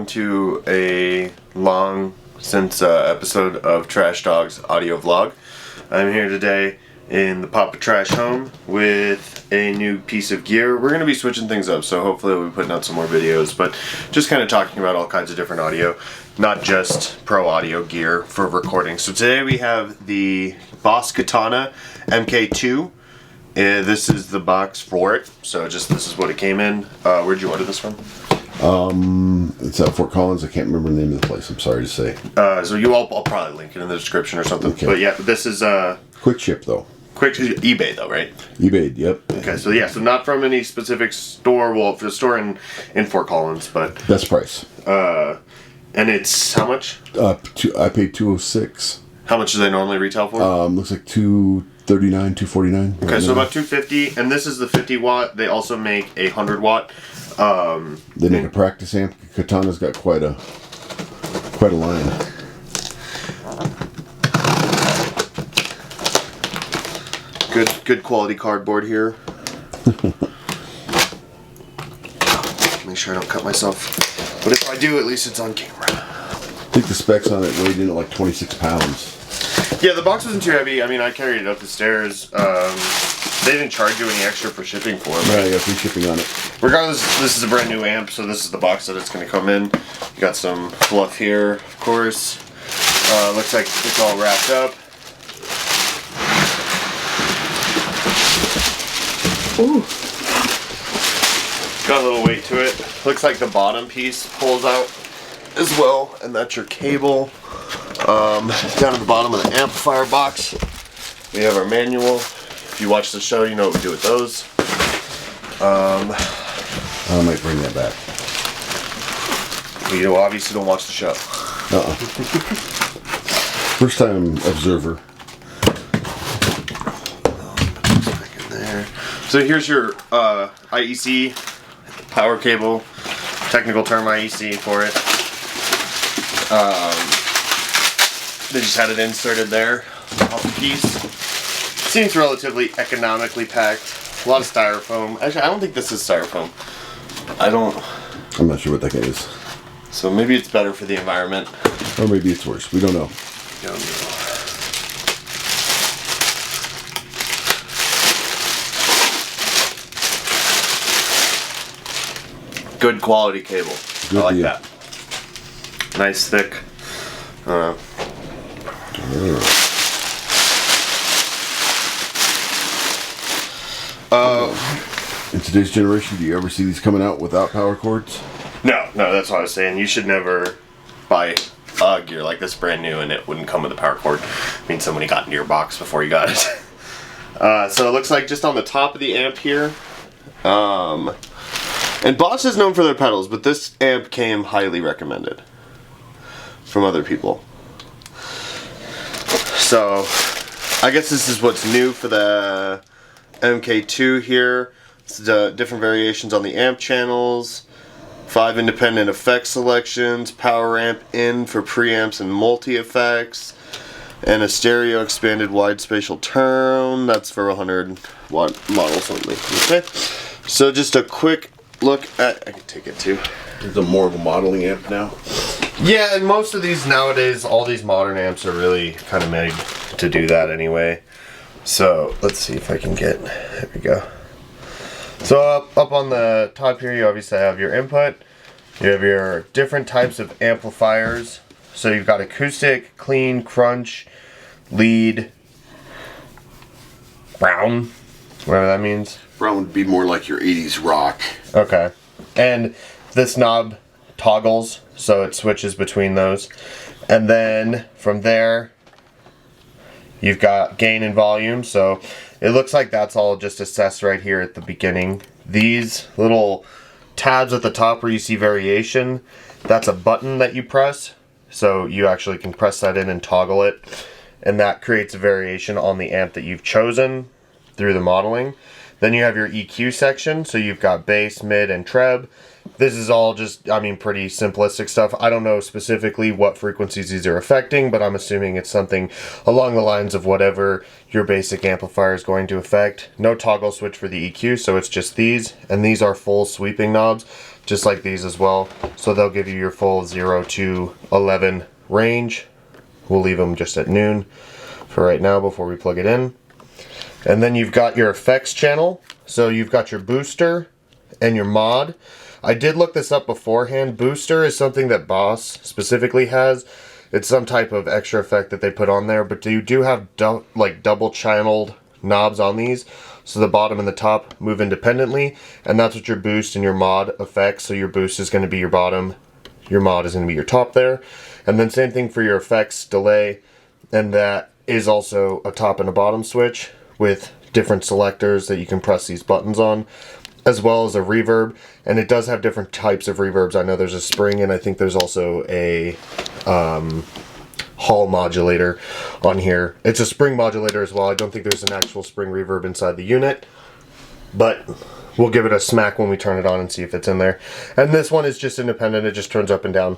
welcome to a long since episode of Trash Dog's audio vlog. I'm here today in the Papa Trash home with a new piece of gear. We're going to be switching things up, so hopefully we'll be putting out some more videos, but just kind of talking about all kinds of different audio, not just pro audio gear for recording. So today we have the Boss Katana MK II. This is the box for it, so this is what it came in. Where'd you order this from? It's at Fort Collins. I can't remember the name of the place. I'm sorry to say. So I'll probably link it in the description or something. Okay. But yeah, this is quick ship though. Quick eBay though, right? eBay, yep. Okay, so yeah, so not from any specific store. Well, for the store in Fort Collins, but best price. And it's how much? I paid $206. How much do they normally retail for? Looks like $239, $249. Okay, so about $250, and this is the 50 watt. They also make a 100 watt. They make a practice amp. Katana's got quite a line. Good quality cardboard here. Make sure I don't cut myself. But if I do, at least it's on camera. I think the specs on it weighed in at like 26 pounds. Yeah, the box wasn't too heavy. I mean, I carried it up the stairs. They didn't charge you any extra for shipping for it. Right, I got free shipping on it. Regardless, this is a brand new amp, so this is the box that it's going to come in. You got some fluff here, of course. Looks like it's all wrapped up. Ooh. Got a little weight to it. Looks like the bottom piece pulls out as well, and that's your cable. Down at the bottom of the amplifier box, we have our manual. If you watch the show, you know what we do with those. I might bring that back. You obviously don't watch the show. First time observer. So here's your IEC power cable, technical term IEC for it. They just had it inserted there off the piece. Seems relatively economically packed. A lot of styrofoam. Actually, I don't think this is styrofoam. I'm not sure what that is. So maybe it's better for the environment. Or maybe it's worse. We don't know. Don't know. Good quality cable. Good I like deal. that. Nice thick. In today's generation, do you ever see these coming out without power cords? No, that's what I was saying. You should never buy gear like this brand new and it wouldn't come with a power cord. I mean, somebody got into your box before you got it. So it looks like just on the top of the amp here. And Boss is known for their pedals, but this amp came highly recommended from other people. So I guess this is what's new for the MK II here. It's the different variations on the amp channels, 5 independent effect selections, power amp in for preamps and multi-effects, and a stereo expanded wide spatial tone. That's for 100 watt models only. Okay, so just a quick look at, I can take it too. It's more of a modeling amp now. Yeah, and most of these nowadays, all these modern amps are really kind of made to do that anyway. So let's see if I can get, there we go. So up on the top here, you obviously have your input. You have your different types of amplifiers. So you've got acoustic, clean, crunch, lead, brown, whatever that means. Brown would be more like your 80s rock. Okay. And this knob toggles, so it switches between those. And then from there, you've got gain and volume. So it looks like that's all just assessed right here at the beginning. These little tabs at the top where you see variation, that's a button that you press. So you actually can press that in and toggle it. And that creates a variation on the amp that you've chosen through the modeling. Then you have your EQ section. So you've got bass, mid, and treb. This is all just, I mean, pretty simplistic stuff. I don't know specifically what frequencies these are affecting, but I'm assuming it's something along the lines of whatever your basic amplifier is going to affect. No toggle switch for the EQ, so it's just these, and these are full sweeping knobs. just like these as well. So they'll give you your full 0 to 11 range. We'll leave them just at noon for right now before we plug it in. And then you've got your effects channel. So you've got your booster and your mod. I did look this up beforehand. Booster is something that Boss specifically has. It's some type of extra effect that they put on there, but you do have like double channeled knobs on these. So the bottom and the top move independently, and that's what your boost and your mod affects. So your boost is going to be your bottom, your mod is going to be your top there. And then same thing for your effects delay, and that is also a top and a bottom switch with different selectors that you can press these buttons on, as well as a reverb. And it does have different types of reverbs. I know there's a spring, and I think there's also a hall modulator on here. It's a spring modulator as well. I don't think there's an actual spring reverb inside the unit, but we'll give it a smack when we turn it on and see if it's in there. And this one is just independent. It just turns up and down.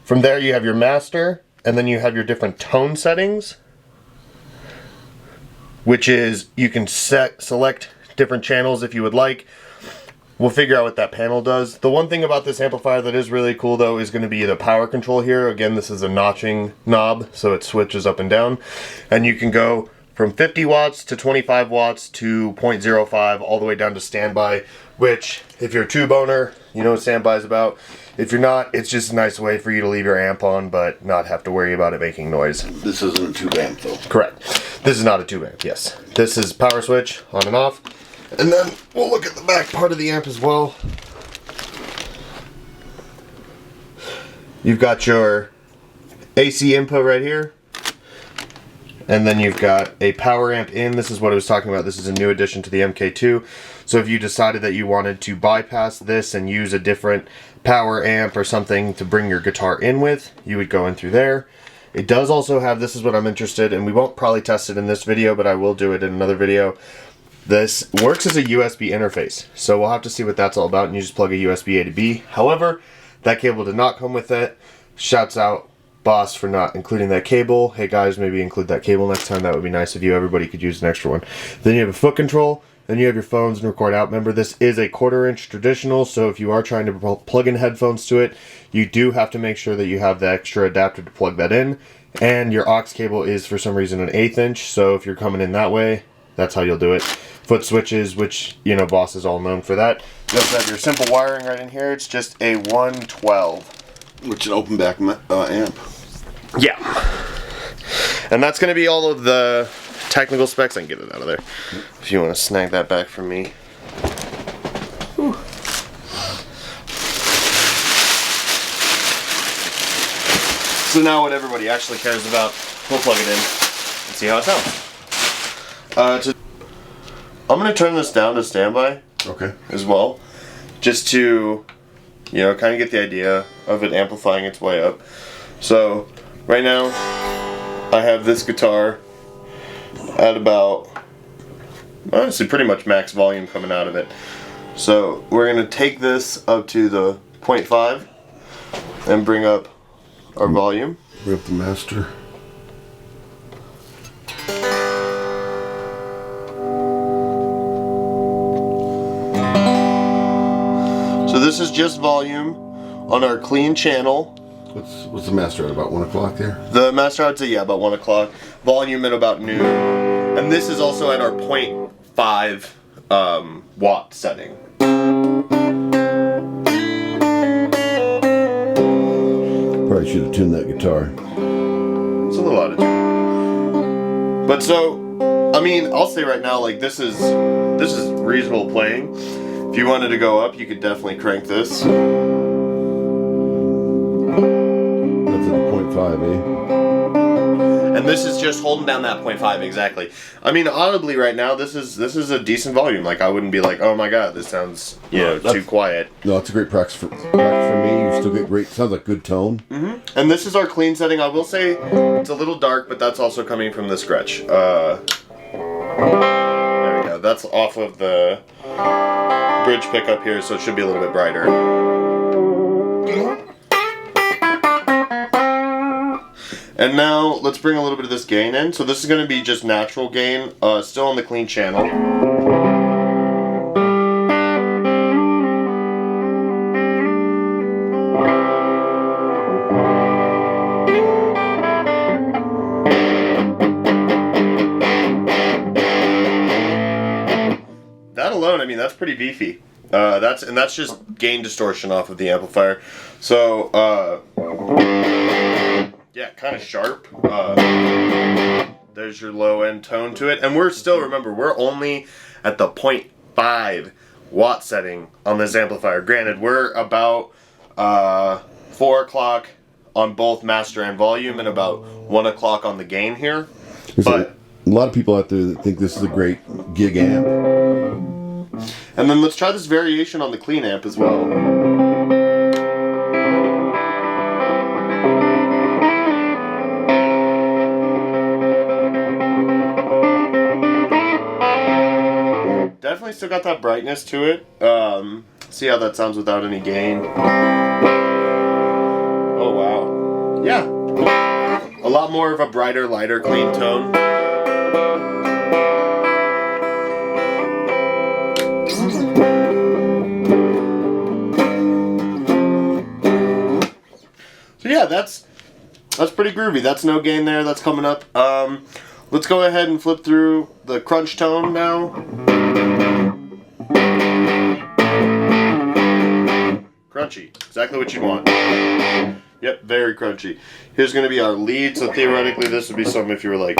From there you have your master, and then you have your different tone settings, which is you can select different channels if you would like. We'll figure out what that panel does. The one thing about this amplifier that is really cool though is going to be the power control here. Again, this is a notching knob, so it switches up and down. And you can go from 50 watts to 25 watts to 0.05 all the way down to standby, which if you're a tube owner, you know what standby is about. If you're not, it's just a nice way for you to leave your amp on but not have to worry about it making noise. This isn't a tube amp though. Correct. This is not a tube amp, yes. This is power switch on and off. And then we'll look at the back part of the amp as well. You've got your AC input right here. And then you've got a power amp in. This is what I was talking about. This is a new addition to the MK2. So if you decided that you wanted to bypass this and use a different power amp or something to bring your guitar in with, you would go in through there. It does also have, this is what I'm interested in, we won't probably test it in this video, but I will do it in another video. This works as a USB interface, so we'll have to see what that's all about, and you just plug a USB A to B. However, that cable did not come with it. Shouts out Boss for not including that cable. Hey guys, maybe include that cable next time. That would be nice of you. Everybody could use an extra one. Then you have a foot control. Then you have your phones and record out. Remember, this is a 1/4 inch traditional, so if you are trying to plug in headphones to it, you do have to make sure that you have the extra adapter to plug that in. And your aux cable is for some reason an 1/8 inch, so if you're coming in that way, that's how you'll do it. Foot switches, which, you know, Boss is all known for that. You also have your simple wiring right in here. It's just a 112. Which is an open back amp. Yeah. And that's going to be all of the technical specs. I can get it out of there if you want to snag that back from me. Whew. So now what everybody actually cares about, we'll plug it in and see how it sounds. I'm going to turn this down to standby. Okay. As well, just to, you know, kind of get the idea of it amplifying its way up. So right now I have this guitar at about, honestly, pretty much max volume coming out of it. So we're going to take this up to the 0.5 and bring up our volume. Bring up the master. So this is just volume on our clean channel. What's the master at, about 1 o'clock there? The master, I'd say, yeah, about 1 o'clock. Volume at about noon. And this is also at our 0.5 watt setting. Probably should have tuned that guitar. It's a little out of tune. But so, I mean, I'll say right now, like, this is reasonable playing. If you wanted to go up, you could definitely crank this. That's at the 0.5, eh? And this is just holding down that 0.5 exactly. I mean, audibly right now, this is a decent volume. Like, I wouldn't be like, oh my god, this sounds, you know, too quiet. No, it's a great practice for me. You still get great, sounds like good tone. Mm-hmm. And this is our clean setting. I will say it's a little dark, but that's also coming from the scratch. There we go. That's off of the bridge pickup here, so it should be a little bit brighter. And now let's bring a little bit of this gain in. So this is going to be just natural gain, still on the clean channel. pretty beefy. That's just gain distortion off of the amplifier. So yeah, kind of sharp. There's your low end tone to it, and we're still, remember, we're only at the 0.5 watt setting on this amplifier. Granted, we're about 4 o'clock on both master and volume, and about 1 o'clock on the gain here. But a lot of people out there that think this is a great gig amp. And then let's try this variation on the clean amp as well. Definitely still got that brightness to it. See how that sounds without any gain. Oh wow. Yeah. A lot more of a brighter, lighter, clean tone. So yeah, that's pretty groovy. That's no gain there. That's coming up. Let's go ahead and flip through the crunch tone now. Crunchy. Exactly what you want. Yep, very crunchy. Here's going to be our lead, so theoretically this would be something if you were like...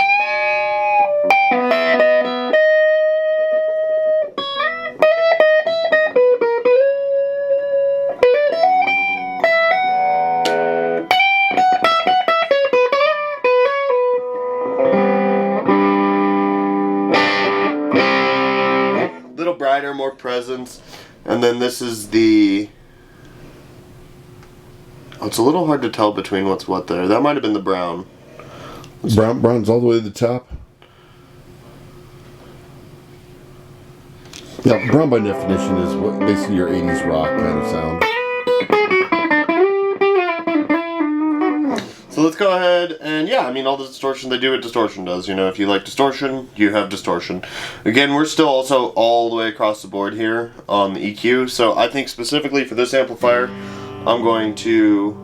little brighter, more presence. And then this is the... Oh, it's a little hard to tell between what's what there. That might have been the brown. Brown's all the way to the top. Yeah, brown by definition is what basically your 80s rock kind of sound. So let's go ahead and yeah, I mean all the distortion they do what distortion does. You know, if you like distortion, you have distortion. Again, we're still also all the way across the board here on the EQ. So I think specifically for this amplifier, I'm going to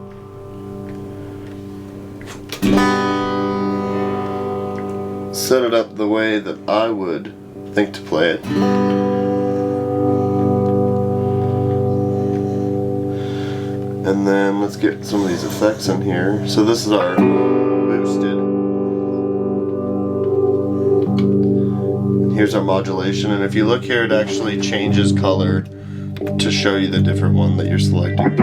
set it up the way that I would think to play it. And then let's get some of these effects in here. So this is our boosted. And here's our modulation. And if you look here, it actually changes color to show you the different one that you're selecting.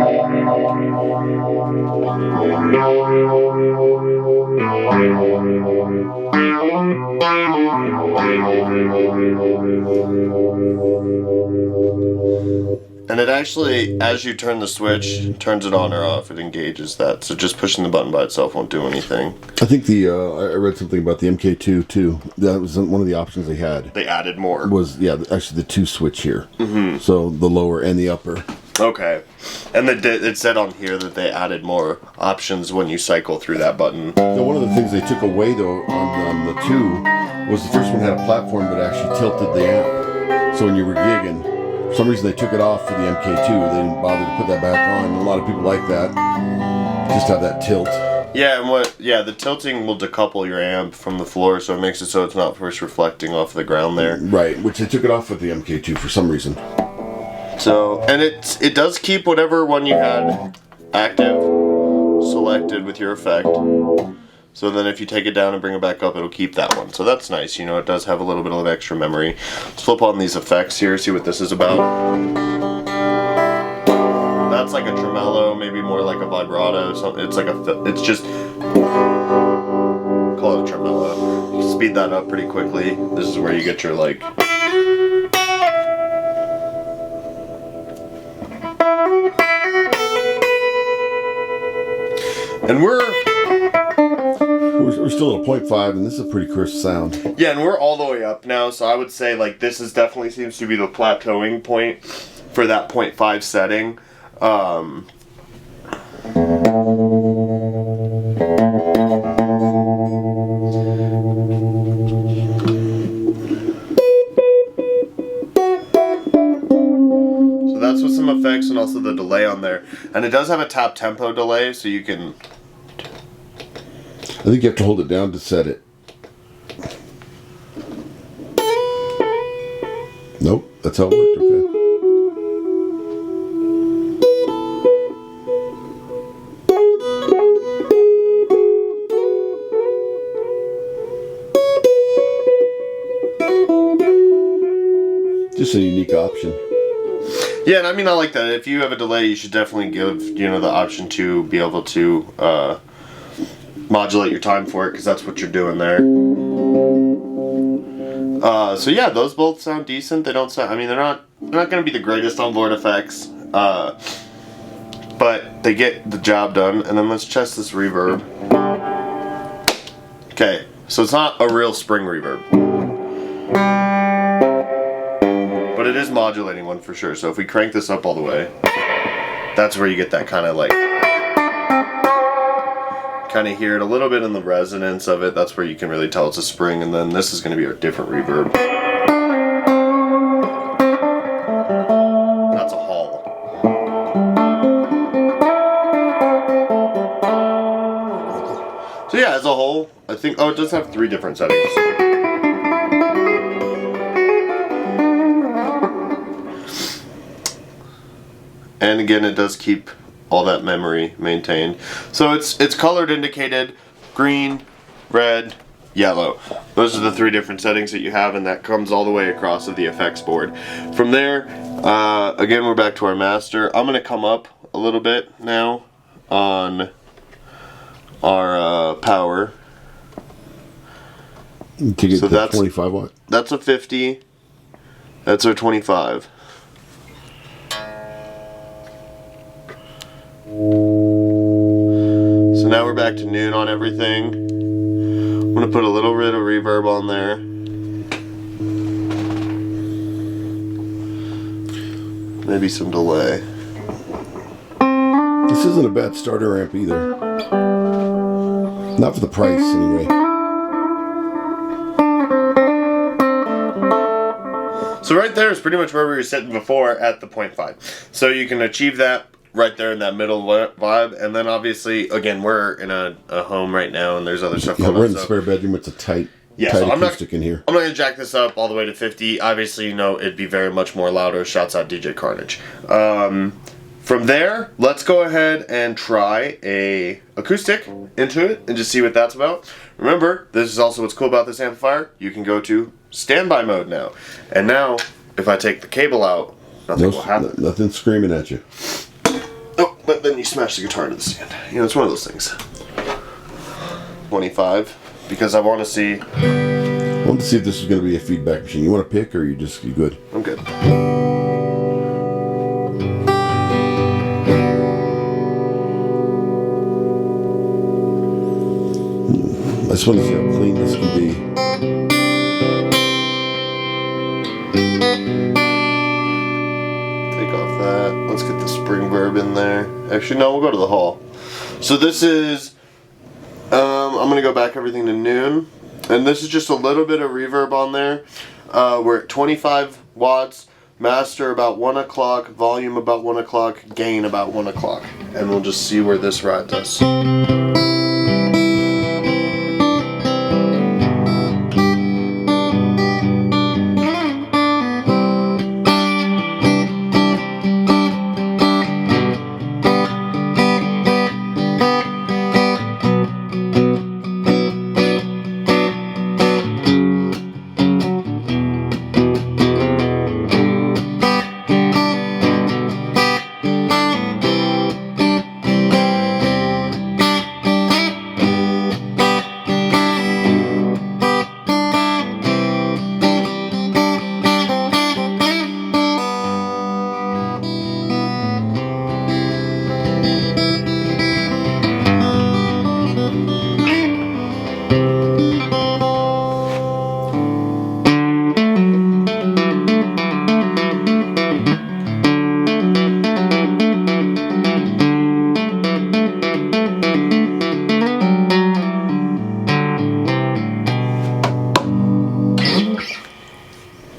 And it actually, as you turn the switch, turns it on or off. It engages that. So just pushing the button by itself won't do anything. I think I read something about the MK II too. That was one of the options they had. They added more. Was, yeah, actually the 2 switch here. Mm-hmm. So the lower and the upper. Okay. And it said on here that they added more options when you cycle through that button. Now, one of the things they took away though on the 2 was the first one had a platform that actually tilted the amp. So when you were gigging, for some reason they took it off for the MK II. They didn't bother to put that back on. A lot of people like that. Just have that tilt. Yeah, and the tilting will decouple your amp from the floor, so it makes it so it's not first reflecting off the ground there. Right, which they took it off with the MK II for some reason. So, and it does keep whatever one you had active selected with your effect. So then if you take it down and bring it back up, it'll keep that one. So that's nice, you know, it does have a little bit of extra memory. Let's flip on these effects here, see what this is about. That's like a tremolo, maybe more like a vibrato, something. It's just, call it a tremolo. You can speed that up pretty quickly. This is where you get your like... And we're still at a 0.5, and this is a pretty crisp sound. Yeah, and we're all the way up now, so I would say like this is definitely seems to be the plateauing point for that 0.5 setting. So that's with some effects and also the delay on there. And it does have a tap tempo delay, so you can... I think you have to hold it down to set it. Nope, that's how it worked, okay. Just a unique option. Yeah, and I mean, I like that. If you have a delay, you should definitely give, you know, the option to be able to modulate your time for it, because that's what you're doing there. So yeah, those both sound decent. They don't sound, I mean, they're not going to be the greatest on-board effects, but they get the job done. And then let's test this reverb. Okay, so it's not a real spring reverb, but it is modulating one for sure. So if we crank this up all the way, that's where you get that kind of like, kind of hear it a little bit in the resonance of it. That's where you can really tell it's a spring. And then this is going to be a different reverb. That's a hall. So yeah, as a whole, I think, oh, it does have 3 different settings. And again, it does keep all that memory maintained. So it's colored indicated, green, red, yellow. Those are the 3 different settings that you have, and that comes all the way across of the effects board. From there, again, we're back to our master. I'm going to come up a little bit now on our power. To get so that's 25 watt. That's a 50. That's our 25. So now we're back to noon on everything. I'm gonna put a little bit of reverb on there. Maybe some delay. This isn't a bad starter amp either. Not for the price, anyway. So right there is pretty much where we were sitting before at the 0.5. So you can achieve that right there in that middle vibe. And then obviously, again, we're in a home right now, and there's other stuff going on. We're in the spare bedroom. It's a tight so acoustic in here. I'm not going to jack this up all the way to 50. Obviously, you know, it'd be very much more louder. Shouts out DJ Carnage. From there, let's go ahead and try a acoustic into it and just see what that's about. Remember, this is also what's cool about this amplifier. You can go to standby mode now. And now, if I take the cable out, nothing will happen. Nothing's screaming at you. Oh, but then you smash the guitar into the stand. You know, it's one of those things. 25, because I want to see... I want to see if this is going to be a feedback machine. You want to pick, or you good? I'm good. I just want to see how clean this can be. Take off that. Let's get the spring verb in there. Actually, no, we'll go to the hall. So this is, I'm going to go back everything to noon. And this is just a little bit of reverb on there. We're at 25 watts, master about 1 o'clock, volume about 1 o'clock, gain about 1 o'clock. And we'll just see where this ride us.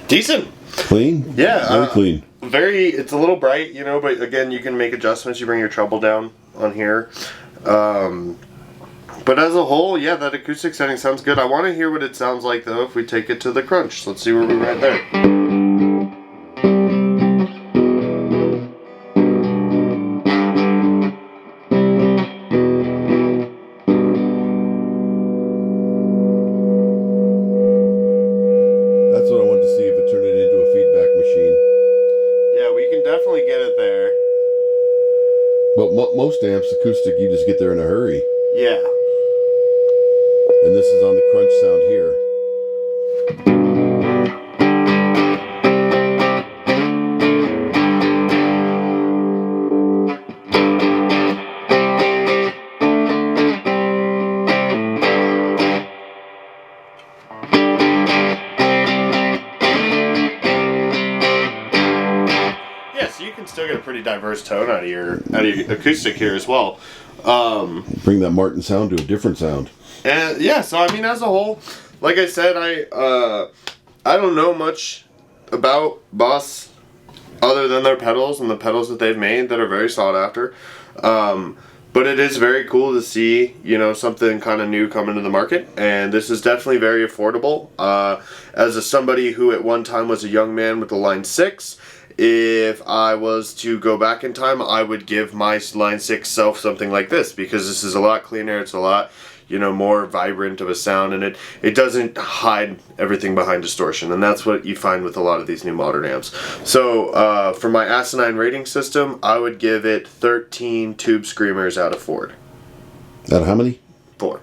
Decent. Clean? Yeah. Very clean. It's a little bright, you know, but again, you can make adjustments. You bring your treble down on here. But as a whole, yeah, that acoustic setting sounds good. I want to hear what it sounds like, though, if we take it to the crunch. Let's see where we're right there. That's what I wanted to see, if it turned it into a feedback machine. amps acoustic, you just get there in a hurry. Yeah. And this is on the crunch sound here. Yeah, so you can still get a pretty diverse tone out of your acoustic here as well. Bring that Martin sound to a different sound. And yeah, so I mean, as a whole, like I said, I don't know much about Boss other than their pedals and the pedals that they've made that are very sought after. But it is very cool to see, you know, something kind of new come into the market, and this is definitely very affordable. As somebody who at one time was a young man with the Line 6, if I was to go back in time, I would give my Line 6 self something like this, because this is a lot cleaner, it's a lot, you know, more vibrant of a sound, and it doesn't hide everything behind distortion, and that's what you find with a lot of these new modern amps. So for my asinine rating system, I would give it 13 tube screamers out of 4. Out of how many? 4.